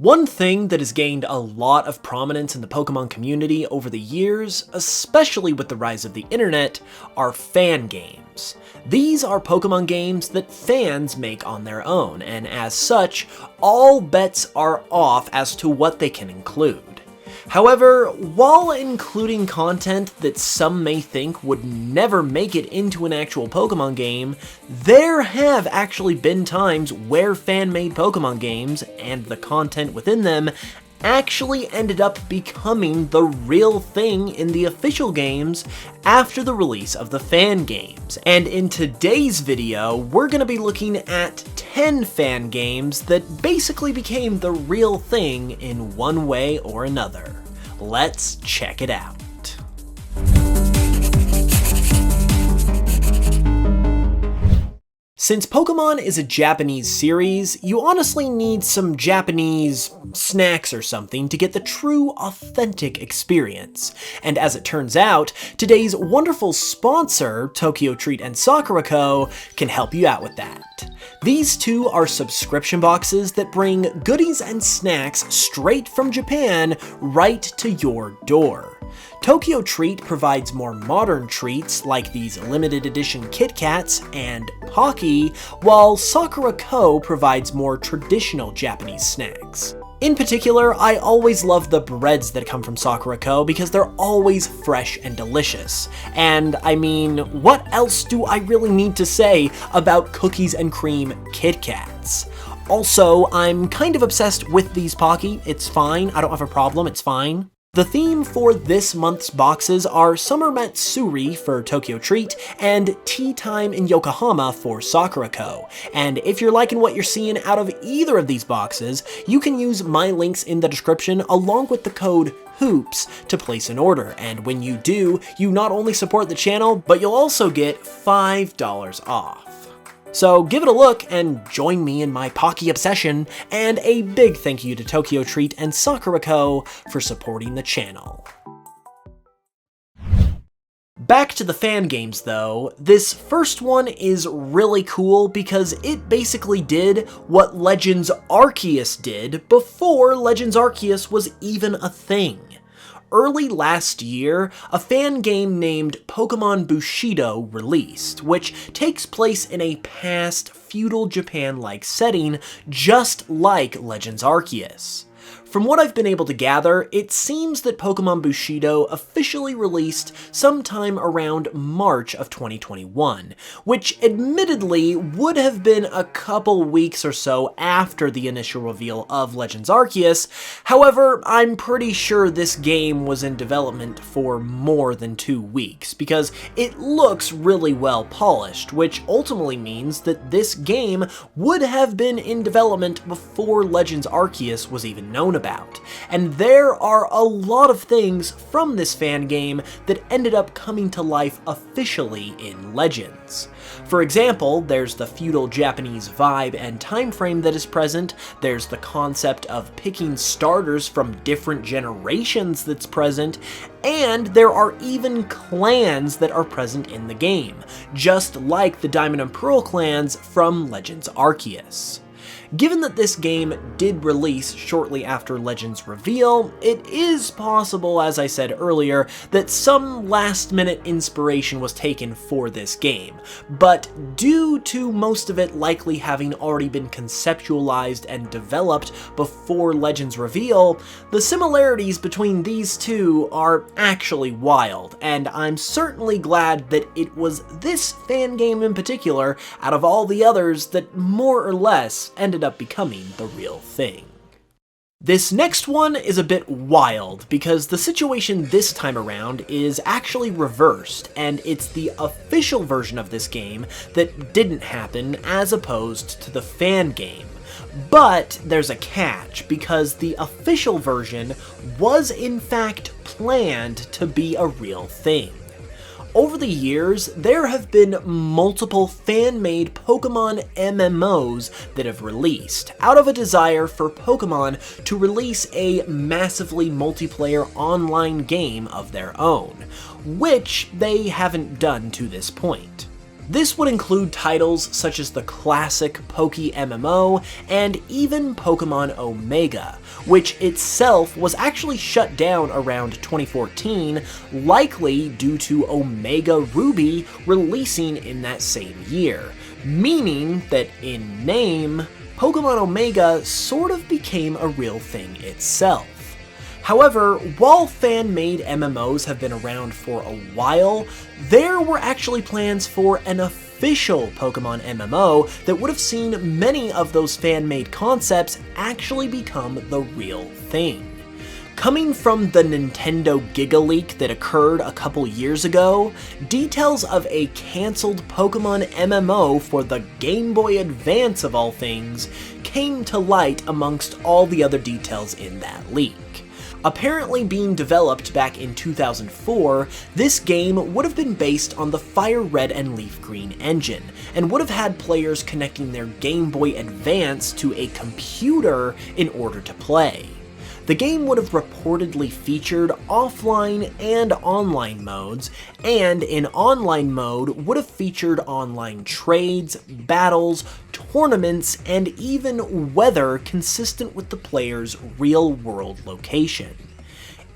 One thing that has gained a lot of prominence in the Pokemon community over the years, especially with the rise of the internet, are fan games. These are Pokemon games that fans make on their own, and as such, all bets are off as to what they can include. However, while including content that some may think would never make it into an actual Pokemon game, there have actually been times where fan-made Pokemon games, and the content within them, actually ended up becoming the real thing in the official games after the release of the fan games. And in today's video, we're going to be looking at 10 fan games that basically became the real thing in one way or another. Let's check it out. Since Pokemon is a Japanese series, you honestly need some Japanese snacks or something to get the true, authentic experience. And as it turns out, today's wonderful sponsor, Tokyo Treat and Sakura Co., can help you out with that. These two are subscription boxes that bring goodies and snacks straight from Japan right to your door. Tokyo Treat provides more modern treats like these limited edition Kit Kats and Pocky, while Sakura Co. provides more traditional Japanese snacks. In particular, I always love the breads that come from Sakura Co. because they're always fresh and delicious. And I mean, what else do I really need to say about cookies and cream Kit Kats? Also, I'm kind of obsessed with these Pocky. It's fine, I don't have a problem, it's fine. The theme for this month's boxes are Summer Matsuri for Tokyo Treat and Tea Time in Yokohama for Sakura Co. And if you're liking what you're seeing out of either of these boxes, you can use my links in the description along with the code HOOPS to place an order. And when you do, you not only support the channel, but you'll also get $5 off. So give it a look and join me in my Pocky obsession, and a big thank you to Tokyo Treat and Sakura Co. for supporting the channel. Back to the fan games though, this first one is really cool because it basically did what Legends Arceus did before Legends Arceus was even a thing. Early last year, a fan game named Pokémon Bushido released, which takes place in a past feudal Japan-like setting, just like Legends Arceus. From what I've been able to gather, it seems that Pokémon Bushido officially released sometime around March of 2021, which admittedly would have been a couple weeks or so after the initial reveal of Legends Arceus. However, I'm pretty sure this game was in development for more than 2 weeks, because it looks really well polished, which ultimately means that this game would have been in development before Legends Arceus was even known about. And there are a lot of things from this fan game that ended up coming to life officially in Legends. For example, there's the feudal Japanese vibe and time frame that is present, there's the concept of picking starters from different generations that's present, and there are even clans that are present in the game, just like the Diamond and Pearl clans from Legends Arceus. Given that this game did release shortly after Legends' reveal, it is possible, as I said earlier, that some last-minute inspiration was taken for this game, but due to most of it likely having already been conceptualized and developed before Legends' reveal, the similarities between these two are actually wild, and I'm certainly glad that it was this fan game in particular, out of all the others, that more or less ended up becoming the real thing. This next one is a bit wild because the situation this time around is actually reversed, and it's the official version of this game that didn't happen as opposed to the fan game. But there's a catch, because the official version was in fact planned to be a real thing. Over the years, there have been multiple fan-made Pokemon MMOs that have released, out of a desire for Pokemon to release a massively multiplayer online game of their own, which they haven't done to this point. This would include titles such as the classic MMO and even Pokemon Omega, which itself was actually shut down around 2014, likely due to Omega Ruby releasing in that same year, meaning that in name, Pokemon Omega sort of became a real thing itself. However, while fan-made MMOs have been around for a while, there were actually plans for an official Pokemon MMO that would have seen many of those fan-made concepts actually become the real thing. Coming from the Nintendo Giga Leak that occurred a couple years ago, details of a cancelled Pokemon MMO for the Game Boy Advance of all things came to light amongst all the other details in that leak. Apparently being developed back in 2004, this game would have been based on the Fire Red and Leaf Green engine, and would have had players connecting their Game Boy Advance to a computer in order to play. The game would have reportedly featured offline and online modes, and in online mode would have featured online trades, battles, tournaments, and even weather consistent with the player's real-world location.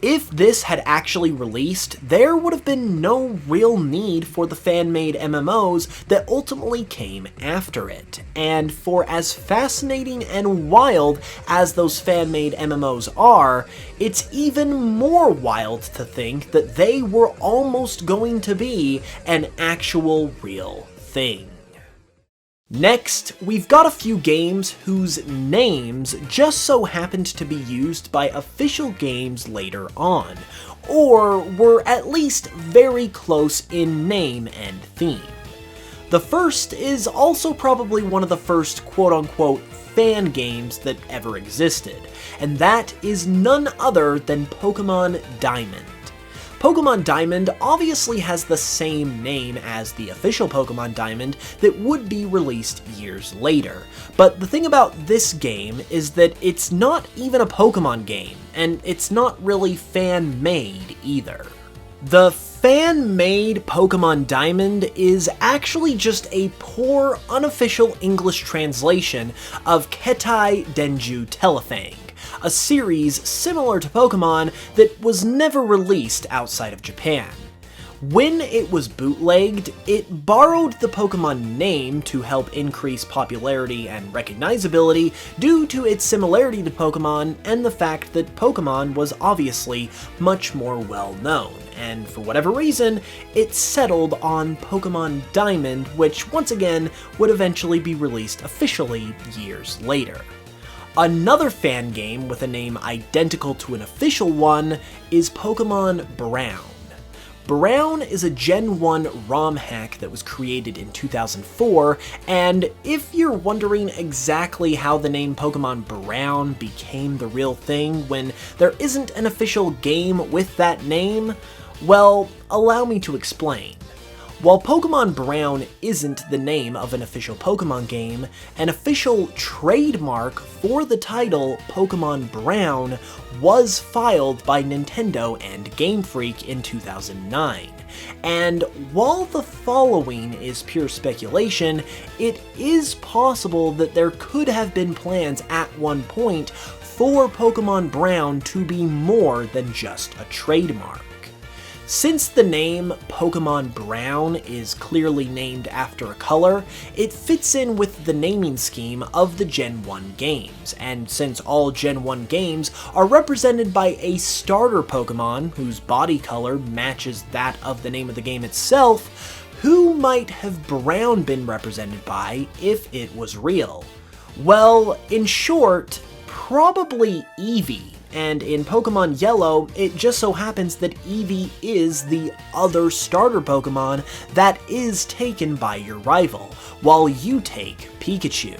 If this had actually released, there would have been no real need for the fan-made MMOs that ultimately came after it, and for as fascinating and wild as those fan-made MMOs are, it's even more wild to think that they were almost going to be an actual real thing. Next, we've got a few games whose names just so happened to be used by official games later on, or were at least very close in name and theme. The first is also probably one of the first quote-unquote fan games that ever existed, and that is none other than Pokemon Diamond. Pokemon Diamond obviously has the same name as the official Pokemon Diamond that would be released years later, but the thing about this game is that it's not even a Pokemon game, and it's not really fan-made either. The fan-made Pokemon Diamond is actually just a poor, unofficial English translation of Ketai Denju Telefang, a series similar to Pokemon that was never released outside of Japan. When it was bootlegged, it borrowed the Pokemon name to help increase popularity and recognizability due to its similarity to Pokemon and the fact that Pokemon was obviously much more well-known, and for whatever reason, it settled on Pokemon Diamond, which once again would eventually be released officially years later. Another fan game with a name identical to an official one is Pokemon Brown. Brown is a Gen 1 ROM hack that was created in 2004, and if you're wondering exactly how the name Pokemon Brown became the real thing when there isn't an official game with that name, well, allow me to explain. While Pokemon Brown isn't the name of an official Pokemon game, an official trademark for the title Pokemon Brown was filed by Nintendo and Game Freak in 2009. And while the following is pure speculation, it is possible that there could have been plans at one point for Pokemon Brown to be more than just a trademark. Since the name Pokemon Brown is clearly named after a color, it fits in with the naming scheme of the Gen 1 games, and since all Gen 1 games are represented by a starter Pokemon whose body color matches that of the name of the game itself, who might have Brown been represented by if it was real? Well, in short, probably Eevee. And in Pokemon Yellow, it just so happens that Eevee is the other starter Pokemon that is taken by your rival, while you take Pikachu.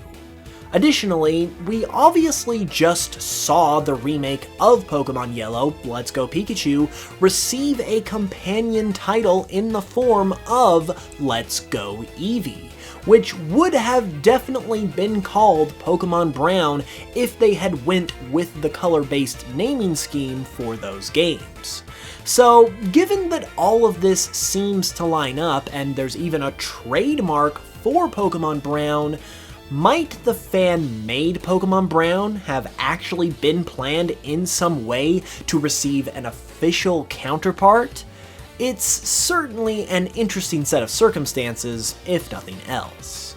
Additionally, we obviously just saw the remake of Pokemon Yellow, Let's Go Pikachu, receive a companion title in the form of Let's Go Eevee, which would have definitely been called Pokemon Brown if they had went with the color-based naming scheme for those games. So, given that all of this seems to line up, and there's even a trademark for Pokemon Brown, might the fan-made Pokemon Brown have actually been planned in some way to receive an official counterpart? It's certainly an interesting set of circumstances, if nothing else.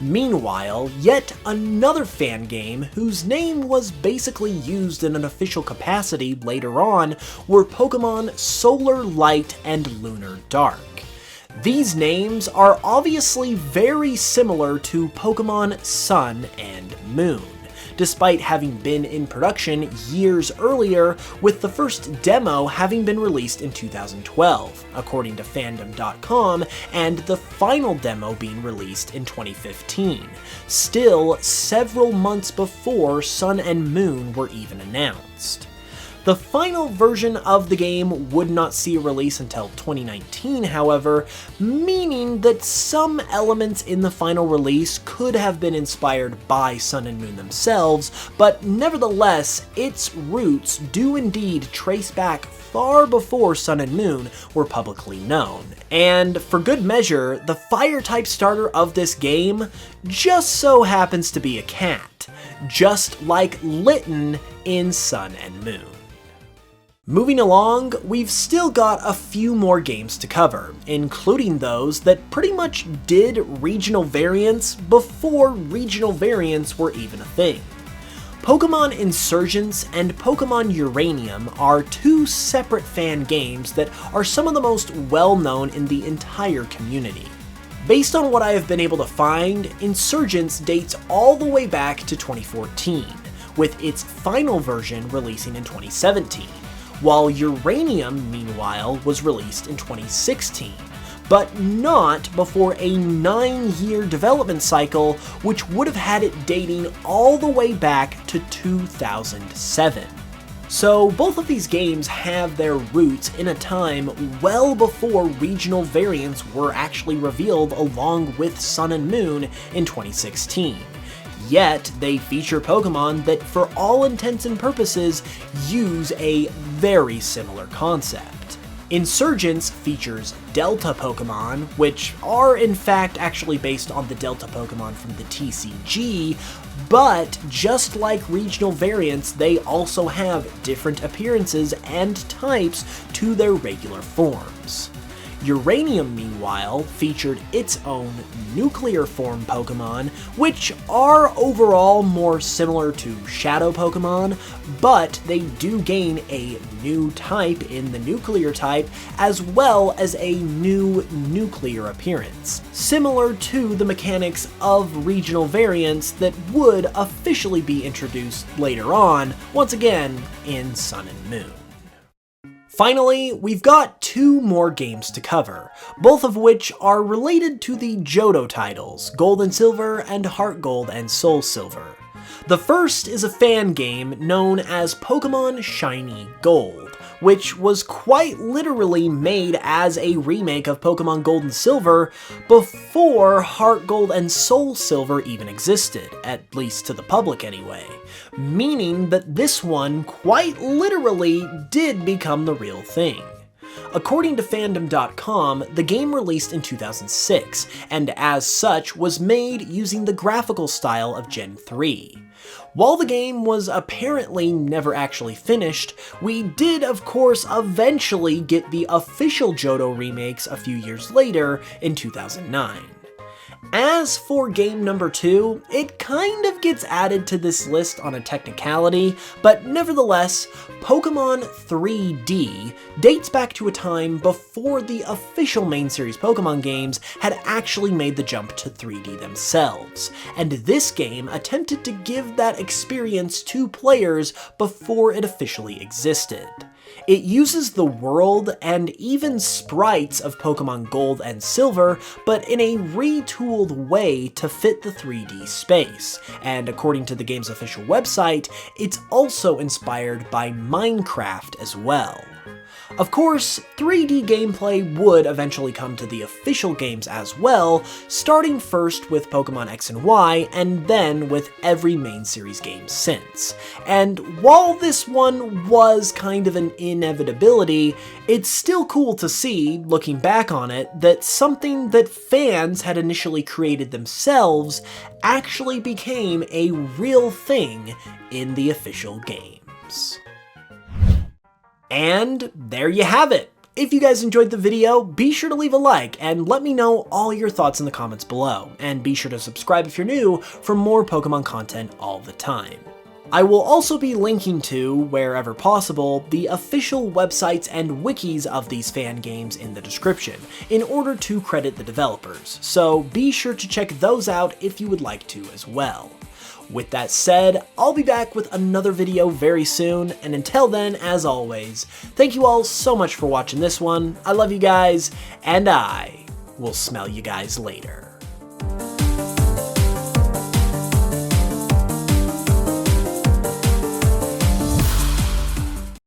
Meanwhile, yet another fan game whose name was basically used in an official capacity later on were Pokemon Solar Light and Lunar Dark. These names are obviously very similar to Pokemon Sun and Moon, despite having been in production years earlier, with the first demo having been released in 2012, according to Fandom.com, and the final demo being released in 2015, still several months before Sun and Moon were even announced. The final version of the game would not see a release until 2019, however, meaning that some elements in the final release could have been inspired by Sun and Moon themselves, but nevertheless, its roots do indeed trace back far before Sun and Moon were publicly known. And for good measure, the fire-type starter of this game just so happens to be a cat, just like Litten in Sun and Moon. Moving along, we've still got a few more games to cover, including those that pretty much did regional variants before regional variants were even a thing. Pokemon Insurgence and Pokemon Uranium are two separate fan games that are some of the most well-known in the entire community. Based on what I have been able to find, Insurgence dates all the way back to 2014, with its final version releasing in 2017. While Uranium, meanwhile, was released in 2016, but not before a 9-year development cycle, which would have had it dating all the way back to 2007. So both of these games have their roots in a time well before regional variants were actually revealed along with Sun and Moon in 2016. Yet, they feature Pokemon that, for all intents and purposes, use a very similar concept. Insurgence features Delta Pokemon, which are in fact actually based on the Delta Pokemon from the TCG, but just like regional variants, they also have different appearances and types to their regular forms. Uranium, meanwhile, featured its own nuclear form Pokemon, which are overall more similar to Shadow Pokemon, but they do gain a new type in the nuclear type, as well as a new nuclear appearance, similar to the mechanics of regional variants that would officially be introduced later on, once again in Sun and Moon. Finally, we've got two more games to cover, both of which are related to the Johto titles, Gold and Silver and Heart Gold and Soul Silver. The first is a fan game known as Pokemon Shiny Gold, which was quite literally made as a remake of Pokemon Gold and Silver before Heart Gold and Soul Silver even existed, at least to the public anyway, meaning that this one quite literally did become the real thing. According to Fandom.com, the game released in 2006, and as such was made using the graphical style of Gen 3. While the game was apparently never actually finished, we did of course eventually get the official Johto remakes a few years later in 2009. As for game number 2, it kind of gets added to this list on a technicality, but nevertheless, Pokemon 3D dates back to a time before the official main series Pokemon games had actually made the jump to 3D themselves, and this game attempted to give that experience to players before it officially existed. It uses the world and even sprites of Pokemon Gold and Silver, but in a retooled way to fit the 3D space, and according to the game's official website, it's also inspired by Minecraft as well. Of course, 3D gameplay would eventually come to the official games as well, starting first with Pokemon X and Y, and then with every main series game since. And while this one was kind of an inevitability, it's still cool to see, looking back on it, that something that fans had initially created themselves actually became a real thing in the official games. And there you have it! If you guys enjoyed the video, be sure to leave a like and let me know all your thoughts in the comments below, and be sure to subscribe if you're new for more Pokemon content all the time. I will also be linking to, wherever possible, the official websites and wikis of these fan games in the description, in order to credit the developers, so be sure to check those out if you would like to as well. With that said, I'll be back with another video very soon, and until then, as always, thank you all so much for watching this one, I love you guys, and I will smell you guys later.